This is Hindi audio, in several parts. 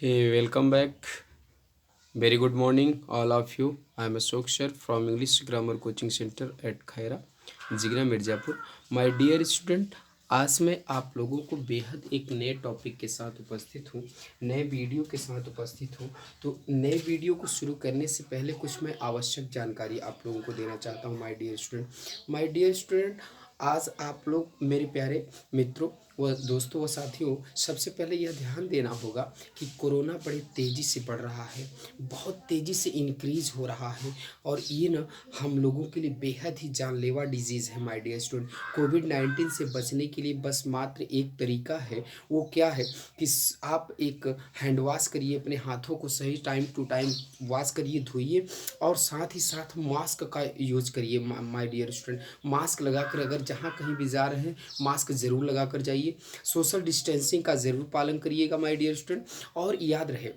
Hey, welcome back. Very good morning, all of you. I am Ashok sir from English Grammar Coaching Center at Khaira Jigna Mirzapur. My dear student, आज मैं आप लोगों को बेहद एक नए टॉपिक के साथ उपस्थित हूँ, नए वीडियो के साथ उपस्थित हूँ. तो नए वीडियो को शुरू करने से पहले कुछ मैं आवश्यक जानकारी आप लोगों को देना चाहता हूँ. माय डियर स्टूडेंट, आज आप लोग मेरे प्यारे मित्रों व दोस्तों व साथियों, सबसे पहले यह ध्यान देना होगा कि कोरोना बड़ी तेज़ी से बढ़ रहा है, बहुत तेज़ी से इंक्रीज हो रहा है और ये ना हम लोगों के लिए बेहद ही जानलेवा डिजीज़ है. माय डियर स्टूडेंट, कोविड-19 से बचने के लिए बस मात्र एक तरीका है. वो क्या है कि आप एक हैंड वॉश करिए, अपने हाथों को सही टाइम टू टाइम वॉश करिए, धोइए और साथ ही साथ मास्क का यूज करिए. माय डियर स्टूडेंट, मास्क लगाकर अगर जहाँ कहीं भी जा रहे हैं मास्क ज़रूर लगा कर जाइए. सोशल डिस्टेंसिंग का ज़रूर पालन करिएगा माय डियर स्टूडेंट. और याद रहे,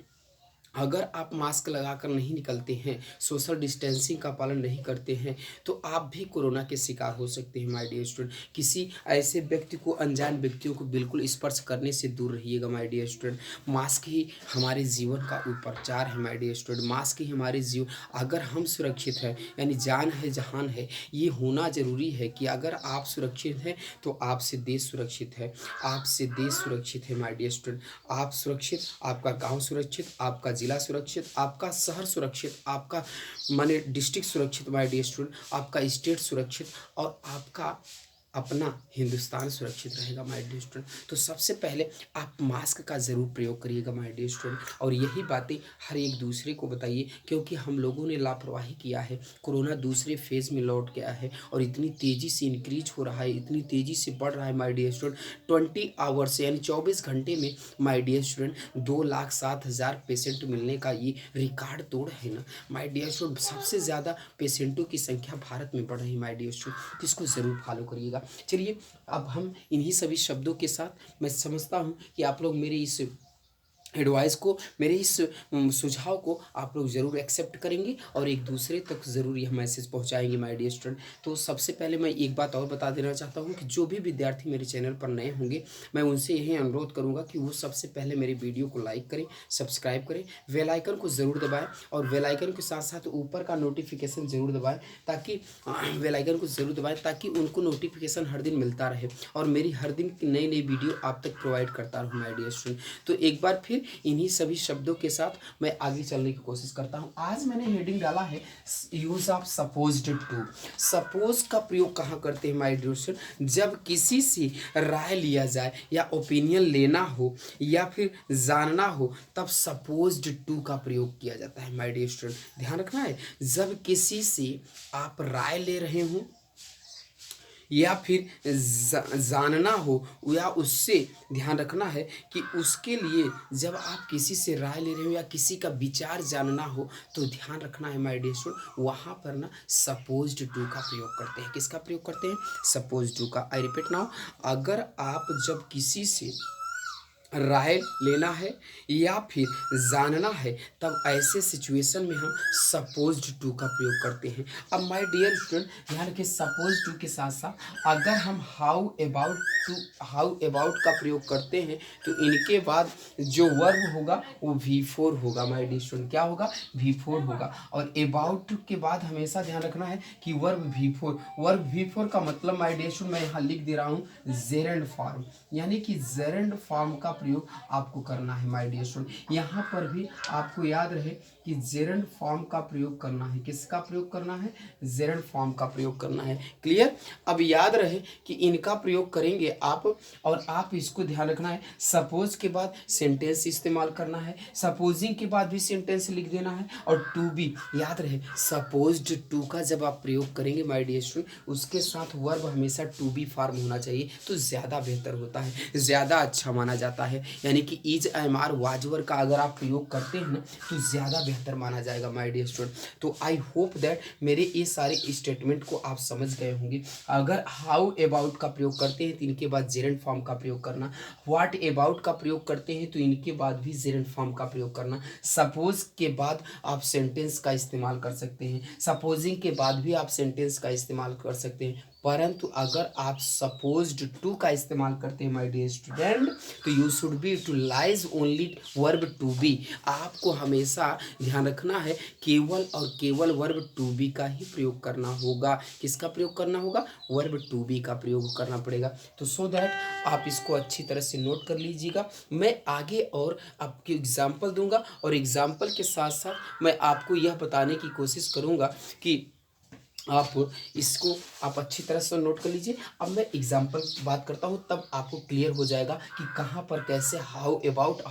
अगर आप मास्क लगाकर नहीं निकलते हैं, सोशल डिस्टेंसिंग का पालन नहीं करते हैं, तो आप भी कोरोना के शिकार हो सकते हैं. माय डियर स्टूडेंट, किसी ऐसे व्यक्ति को, अनजान व्यक्तियों को बिल्कुल स्पर्श करने से दूर रहिएगा. माय डियर स्टूडेंट, मास्क ही हमारे जीवन का उपचार है. माय डियर स्टूडेंट, मास्क ही हमारे जीवन, अगर हम सुरक्षित हैं यानी जान है जहान है, ये होना ज़रूरी है कि अगर आप सुरक्षित हैं तो आपसे देश सुरक्षित है, आपसे देश सुरक्षित है. माय डियर स्टूडेंट, आप सुरक्षित, आपका गांव सुरक्षित, आपका जिला सुरक्षित, आपका शहर सुरक्षित, आपका माने डिस्ट्रिक्ट सुरक्षित. माय डियर स्टूडेंट, आपका स्टेट सुरक्षित और आपका अपना हिंदुस्तान सुरक्षित रहेगा. माय डियर स्टूडेंट, तो सबसे पहले आप मास्क का ज़रूर प्रयोग करिएगा माय डियर स्टूडेंट. और यही बातें हर एक दूसरे को बताइए, क्योंकि हम लोगों ने लापरवाही किया है. कोरोना दूसरे फेज़ में लौट गया है और इतनी तेज़ी से इंक्रीज हो रहा है, इतनी तेज़ी से बढ़ रहा है. माय डियर स्टूडेंट, 20 आवर्स यानी 24 घंटे में माय डियर स्टूडेंट 2,07,000 पेशेंट मिलने का ये रिकॉर्ड तोड़ है ना. माय डियर स्टूडेंट, सबसे ज़्यादा पेशेंटों की संख्या भारत में बढ़ रही है. माय डियर स्टूडेंट, इसको ज़रूर फॉलो करिएगा. चलिए, अब हम इन्हीं सभी शब्दों के साथ, मैं समझता हूँ कि आप लोग मेरे इस एडवाइस को, मेरे इस सुझाव को आप लोग ज़रूर एक्सेप्ट करेंगे और एक दूसरे तक ज़रूर यह मैसेज पहुंचाएंगे. माय डियर स्टूडेंट, तो सबसे पहले मैं एक बात और बता देना चाहता हूं कि जो भी विद्यार्थी मेरे चैनल पर नए होंगे, मैं उनसे यही अनुरोध करूंगा कि वो सबसे पहले मेरे वीडियो को लाइक करें, सब्सक्राइब करें, बेल आइकन को ज़रूर दबाएँ और बेल आइकन के साथ साथ ऊपर का नोटिफिकेशन ज़रूर दबाएँ, ताकि बेल आइकन को ज़रूर दबाएँ ताकि उनको नोटिफिकेशन हर दिन मिलता रहे और मेरी हर दिन की नई नई वीडियो आप तक प्रोवाइड करता रहूँ. माय डियर स्टूडेंट, तो एक बार फिर इन्हीं सभी शब्दों के साथ मैं आगे चलने की कोशिश करता हूं. आज मैंने हेडिंग डाला है use of supposed to. Suppose का प्रयोग कहाँ करते हैं माय डियर स्टूडेंट? जब किसी से राय लिया जाए या ओपिनियन लेना हो या फिर जानना हो, तब सपोज्ड टू का प्रयोग किया जाता है. माय डियर स्टूडेंट, ध्यान रखना है, जब किसी से आप राय ले रहे हो या फिर जानना हो या उससे, ध्यान रखना है कि उसके लिए जब आप किसी से राय ले रहे हो या किसी का विचार जानना हो, तो ध्यान रखना है माय डियर स्टूडेंट, वहाँ पर ना सपोज्ड टू का प्रयोग करते हैं. किसका प्रयोग करते हैं? सपोज्ड टू का. आई रिपीट नाउ, अगर आप जब किसी से राय लेना है या फिर जानना है, तब ऐसे सिचुएशन में हम सपोज्ड टू का प्रयोग करते हैं. अब माय डियर स्टूडेंट, ध्यान रखिए, सपोज टू के साथ साथ अगर हम हाउ अबाउट का प्रयोग करते हैं, तो इनके बाद जो वर्ब होगा वो V4 होगा. माय डियर स्टूडेंट, क्या होगा? V4 होगा. और अबाउट के बाद हमेशा ध्यान रखना है कि वर्ब V4 का मतलब माय डियर स्टूडेंट, मैं यहाँ लिख दे रहा हूँ जेरेंड फॉर्म, यानी कि जेरेंड फॉर्म का प्रयोग आपको करना है. माय डियर स्टूडेंट, यहाँ पर भी आपको याद रहे कि जेरेंड फॉर्म का प्रयोग करना है. किसका प्रयोग करना है? जेरेंड फॉर्म का प्रयोग करना है. क्लियर? अब याद रहे कि इनका प्रयोग करेंगे आप, और आप इसको ध्यान रखना है, सपोज के बाद सेंटेंस इस्तेमाल करना है, सपोजिंग के बाद भी सेंटेंस लिख देना है, और टू बी, याद रहे सपोज्ड टू का जब आप प्रयोग करेंगे माय डियर स्टूडेंट, उसके साथ वर्ब हमेशा टू बी फॉर्म होना चाहिए, तो ज़्यादा बेहतर होता है, ज़्यादा अच्छा माना जाता है. यानी कि इज एम आर वाजवर का अगर आप प्रयोग करते हैं ना, तो ज़्यादा बेहतर माना जाएगा माय डियर स्टूडेंट. तो आई होप दैट मेरे ये सारे स्टेटमेंट को आप समझ गए होंगे. अगर हाउ अबाउट का प्रयोग करते हैं तो इनके बाद जेरेंड फॉर्म का प्रयोग करना, व्हाट अबाउट का प्रयोग करते हैं तो इनके बाद भी जेरेंड फॉर्म का प्रयोग करना, सपोज के बाद आप सेंटेंस का इस्तेमाल कर सकते हैं, सपोजिंग के बाद भी आप सेंटेंस का इस्तेमाल कर सकते हैं, परंतु अगर आप सपोज्ड टू का इस्तेमाल करते हैं माय डियर स्टूडेंट, तो you should be utilize only verb to be. आपको हमेशा ध्यान रखना है केवल और केवल वर्ब टू बी का ही प्रयोग करना होगा। किसका प्रयोग करना होगा? वर्ब टू बी का प्रयोग करना पड़ेगा। तो सो दैट आप इसको अच्छी तरह से नोट कर लीजिएगा। मैं आगे और आपको एग्जाम्पल दूंगा और एग्जाम्पल के साथ साथ मैं आपको यह बताने की कोशिश करूंगा कि आप इसको आप अच्छी तरह से नोट कर लीजिए। अब मैं एग्जाम्पल बात करता हूँ, तब आपको क्लियर हो जाएगा कि कहाँ पर कैसे how about,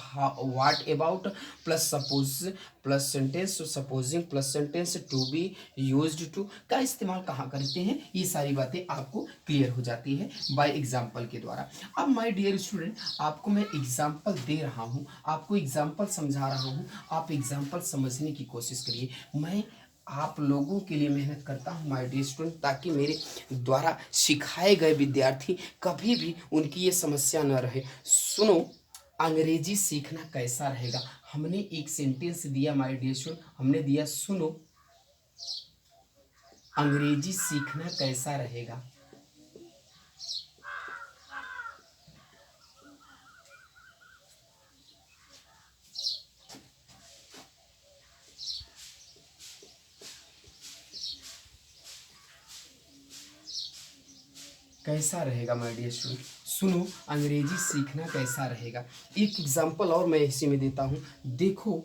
what about plus suppose plus sentence, supposing plus sentence, to be, used to का इस्तेमाल कहाँ करते हैं। ये सारी बातें आपको क्लियर हो जाती है बाय एग्जाम्पल के द्वारा। अब माय डियर स्टूडेंट, आपको मैं एग्जाम्पल दे रहा हूँ, आपको एग्जाम्पल समझा रहा हूँ, आप एग्जाम्पल समझने की कोशिश करिए। मैं आप लोगों के लिए मेहनत करता हूँ माय डियर स्टूडेंट, ताकि मेरे द्वारा सिखाए गए विद्यार्थी कभी भी उनकी ये समस्या न रहे। सुनो, अंग्रेजी सीखना कैसा रहेगा। हमने एक सेंटेंस दिया माय डियर स्टूडेंट, हमने दिया सुनो अंग्रेजी सीखना कैसा रहेगा। कैसा रहेगा माय डियर स्टूडेंट, सुनो अंग्रेजी सीखना कैसा रहेगा। एक एग्जांपल और मैं इसी में देता हूं, देखो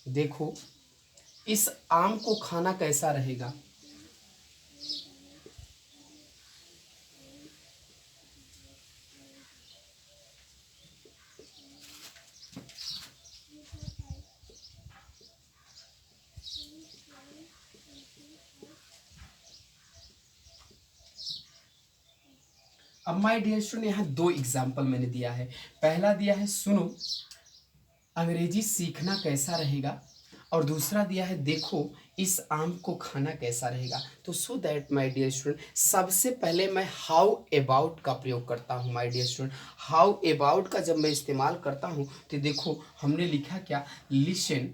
देखो इस आम को खाना कैसा रहेगा। अब माय डियर स्टूडेंट, यहाँ दो एग्जाम्पल मैंने दिया है। पहला दिया है सुनो अंग्रेजी सीखना कैसा रहेगा, और दूसरा दिया है देखो इस आम को खाना कैसा रहेगा। तो so that my dear student, सबसे पहले मैं हाउ अबाउट का प्रयोग करता हूँ my dear student. How about का जब मैं इस्तेमाल करता हूँ तो देखो हमने लिखा क्या, लिसन।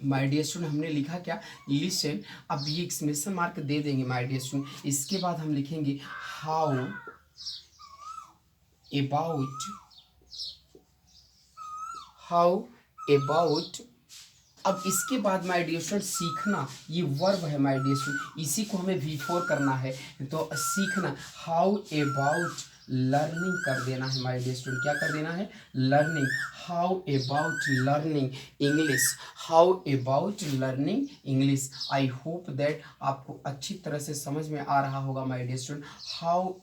माय डियर स्टूडेंट हमने लिखा क्या, लिसन। अब ये एक्सक्लेमेशन मार्क दे देंगे माय डियर स्टूडेंट। इसके बाद हम लिखेंगे हाउ अबाउट, हाउ अबाउट। अब इसके बाद माय डियर स्टूडेंट सीखना, ये वर्ब है माय डियर स्टूडेंट, इसी को हमें V4 करना है। तो सीखना, हाउ अबाउट लर्निंग कर देना है माय डियर स्टूडेंट। क्या कर देना है? Learning. How about learning English, how about learning English. I hope that आपको अच्छी तरह से समझ में आ रहा होगा my dear student. How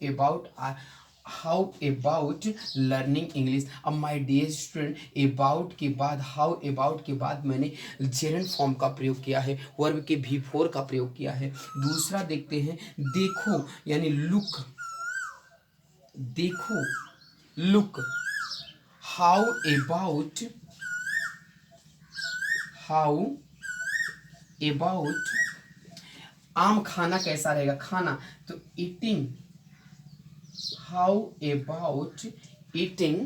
about learning English. अब माय डियर स्टूडेंट, अबाउट के बाद, हाउ अबाउट के बाद मैंने जेरंड फॉर्म का प्रयोग किया है, वर्ब के V4 का प्रयोग किया है। दूसरा देखते हैं, देखो यानी लुक, देखो look. How about, how about आम खाना कैसा रहेगा, खाना। तो eating, how about eating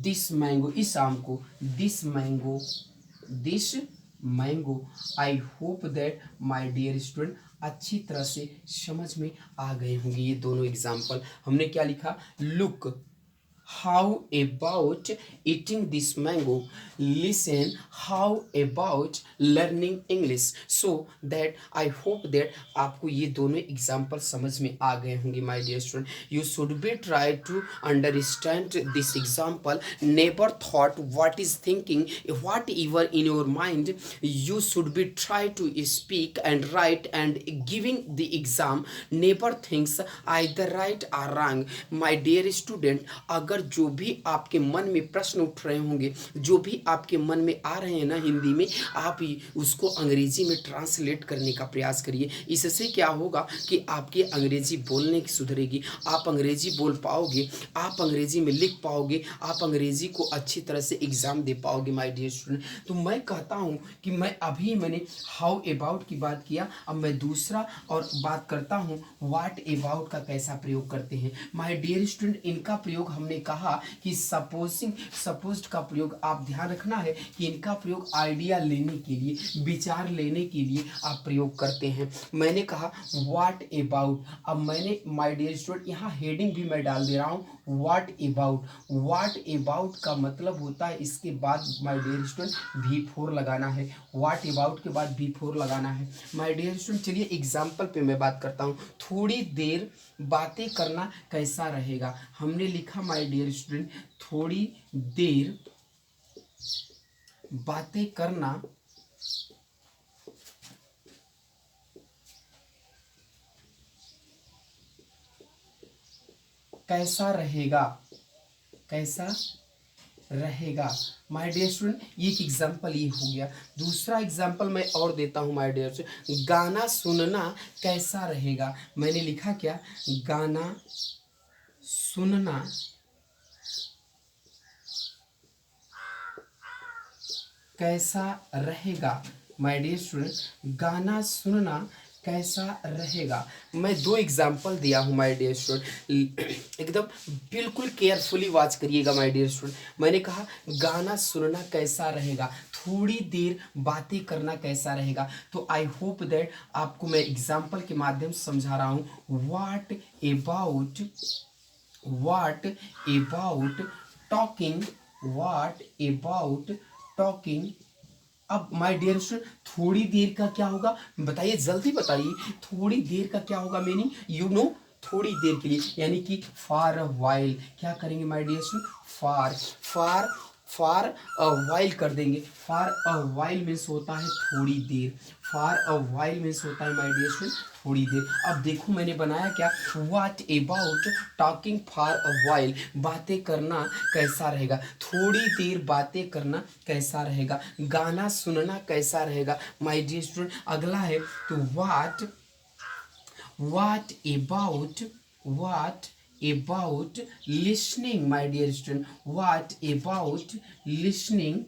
this mango, इस आम को, this mango, this mango. I hope that my dear student अच्छी तरह से समझ में आ गए होंगे ये दोनों एग्जाम्पल। हमने क्या लिखा, look, how about eating this mango, listen, how about learning English. So that I hope that आपको ये दोनों एग्जाम्पल समझ में आ गए होंगे my dear student. You should be try to understand this example, never thought what is thinking, whatever in your mind, you should be try to speak and write and giving the exam, never thinks either right or wrong। my dear student, अगर जो भी आपके मन में प्रश्न उठ रहे होंगे, जो भी आपके मन में आ रहे हैं ना हिंदी में, आप उसको अंग्रेजी में ट्रांसलेट करने का प्रयास करिए। इससे क्या होगा कि आपकी अंग्रेजी बोलने की सुधरेगी, आप अंग्रेजी बोल पाओगे, आप अंग्रेजी में लिख पाओगे, आप अंग्रेजी को अच्छी तरह से एग्जाम दे पाओगे माय डियर स्टूडेंट। तो मैं कहता हूँ कि मैंने हाउ अबाउट की बात किया, अब मैं दूसरा और बात करता हूँ व्हाट अबाउट का कैसा प्रयोग करते हैं। माय डियर स्टूडेंट, इनका प्रयोग हमने कहा कि सपोजिंग, सपोज्ड का प्रयोग आप ध्यान रखना है कि इनका प्रयोग आइडिया लेने के लिए, विचार लेने के लिए आप प्रयोग करते हैं। मैंने कहा व्हाट अबाउट, अब मैंने माय डियर स्टूडेंट यहाँ हेडिंग भी मैं डाल दे रहा हूँ व्हाट अबाउट। व्हाट अबाउट का मतलब होता है इसके बाद माय डियर स्टूडेंट V4 लगाना है, व्हाट अबाउट के बाद V4 लगाना है माय डियर स्टूडेंट। चलिए एग्जाम्पल पे मैं बात करता हूँ। थोड़ी देर बातें करना कैसा रहेगा, हमने लिखा माय डियर स्टूडेंट थोड़ी देर बातें करना कैसा रहेगा, कैसा रहेगा माय डियर स्टूडेंट। ये एक एग्जाम्पल ये हो गया। दूसरा एग्जाम्पल मैं और देता हूँ माय डियर स्टूडेंट, गाना सुनना कैसा रहेगा। मैंने लिखा क्या, गाना सुनना कैसा रहेगा माय डियर स्टूडेंट, गाना सुनना कैसा रहेगा। मैं दो एग्जाम्पल दिया हूँ माय डियर स्टूडेंट, एकदम बिल्कुल केयरफुली वॉच करिएगा माय डियर स्टूडेंट। मैंने कहा गाना सुनना कैसा रहेगा, थोड़ी देर बातें करना कैसा रहेगा। तो आई होप दैट आपको मैं एग्जाम्पल के माध्यम से समझा रहा हूँ। What about, what about talking, what about talking. अब माय डियर स्टूडेंट थोड़ी देर का क्या होगा बताइए, जल्दी बताइए, थोड़ी देर का क्या होगा मीनिंग, यू नो, थोड़ी देर के लिए, यानी कि फॉर अ वाइल। क्या करेंगे my dear student, for, for, for a while कर देंगे। फॉर अ वाइल मीन्स होता है थोड़ी देर, फॉर अ वाइल मीन्स होता है माय डियर स्टूडेंट थोड़ी देर। अब देखो मैंने बनाया क्या, what about talking for a while, बातें करना कैसा रहेगा, थोड़ी देर बातें करना कैसा रहेगा, गाना सुनना कैसा रहेगा माय डियर स्टूडेंट। अगला है तो what, what about, what about listening my dear student, what about listening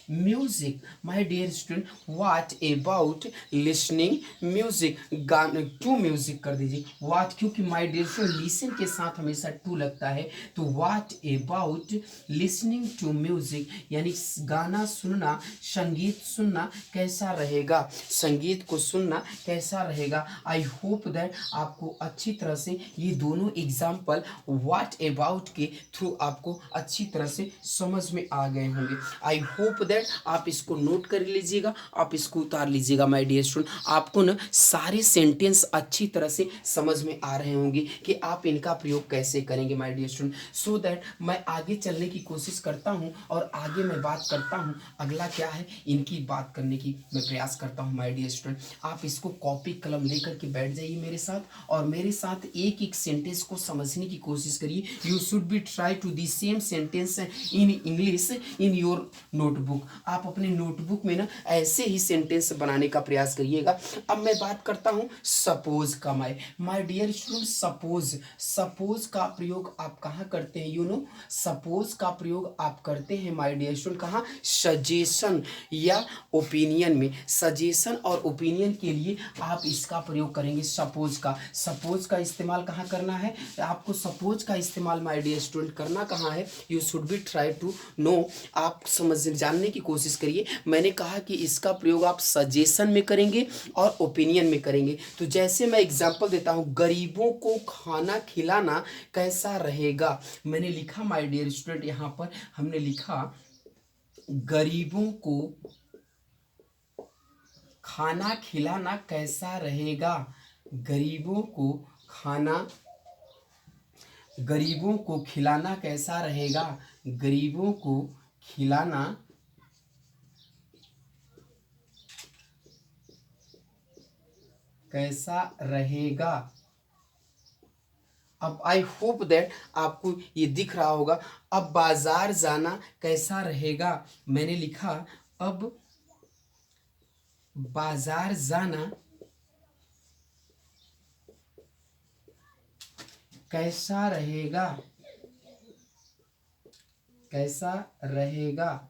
music my dear student, what about listening music, गाने टू म्यूजिक कर दीजिए व्हाट, क्योंकि माय डियर स्टूडेंट लिसन के साथ हमेशा टू लगता है। तो what about listening to music, यानी गाना सुनना, संगीत सुनना कैसा रहेगा, संगीत को सुनना कैसा रहेगा। आई होप दैट आपको अच्छी तरह से ये दोनों एग्जाम्पल व्हाट अबाउट के थ्रू आपको अच्छी तरह से समझ में आ गए होंगे। आई होप दैट आप इसको नोट कर लीजिएगा, आप इसको उतार लीजिएगा माय डियर स्टूडेंट। आपको ना सारे सेंटेंस अच्छी तरह से समझ में आ रहे होंगे कि आप इनका प्रयोग कैसे करेंगे my dear student. So that मैं आगे चलने की कोशिश करता हूँ और आगे मैं बात करता हूँ। अगला क्या है, इनकी बात करने की मैं प्रयास करता हूँ माय डियर स्टूडेंट। आप इसको कॉपी कलम लेकर के बैठ जाइए मेरे साथ और मेरे साथ एक एक सेंटेंस को समझने की कोशिश करिए। You should be try to the same sentence in English in your notebook. आप अपने नोटबुक में ना ऐसे ही सेंटेंस बनाने का प्रयास करिएगा। अब मैं बात करता हूँ सपोज का my dear student. Suppose, suppose का प्रयोग आप कहाँ करते हैं, यू नो, सपोज का प्रयोग आप करते हैं माय डियर स्टूडेंट कहाँ, सजेशन या ओपिनियन में। सजेशन और ओपिनियन के लिए आप इसका प्रयोग करेंगे सपोज का। सपोज का इस्तेमाल कहाँ करना है आपको, सपोज का इस्तेमाल माय डियर स्टूडेंट करना कहाँ है, you should be try to know. आप समझ जानने की कोशिश करिए। मैंने कहा कि इसका प्रयोग आप सजेशन में करेंगे और ओपिनियन में करेंगे। तो जैसे मैं एग्जांपल देता हूं, गरीबों को खाना खिलाना कैसा रहेगा। मैंने लिखा माय डियर स्टूडेंट, यहां पर हमने लिखा गरीबों को खाना खिलाना कैसा रहेगा, गरीबों को खाना, गरीबों को खिलाना कैसा रहेगा, गरीबों को खिलाना कैसा रहेगा। अब आई होप दैट आपको ये दिख रहा होगा। अब बाजार जाना कैसा रहेगा, मैंने लिखा अब बाजार जाना कैसा रहेगा, कैसा रहेगा।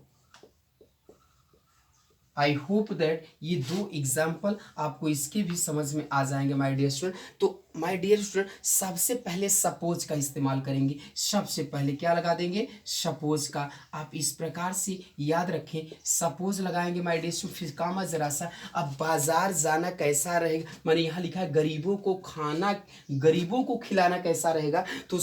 आई होप दैट ये दो एग्जाम्पल आपको इसके भी समझ में आ जाएंगे माय डियर स्टूडेंट। तो माय डियर स्टूडेंट सबसे पहले सपोज का इस्तेमाल करेंगे। सबसे पहले क्या लगा देंगे? सपोज का। आप इस प्रकार से याद रखें, सपोज लगाएंगे माय डियर स्टूडेंट, फिर काम जरा सा। अब बाजार जाना कैसा रहेगा, मैंने यहाँ लिखा है गरीबों को खिलाना कैसा रहेगा, तो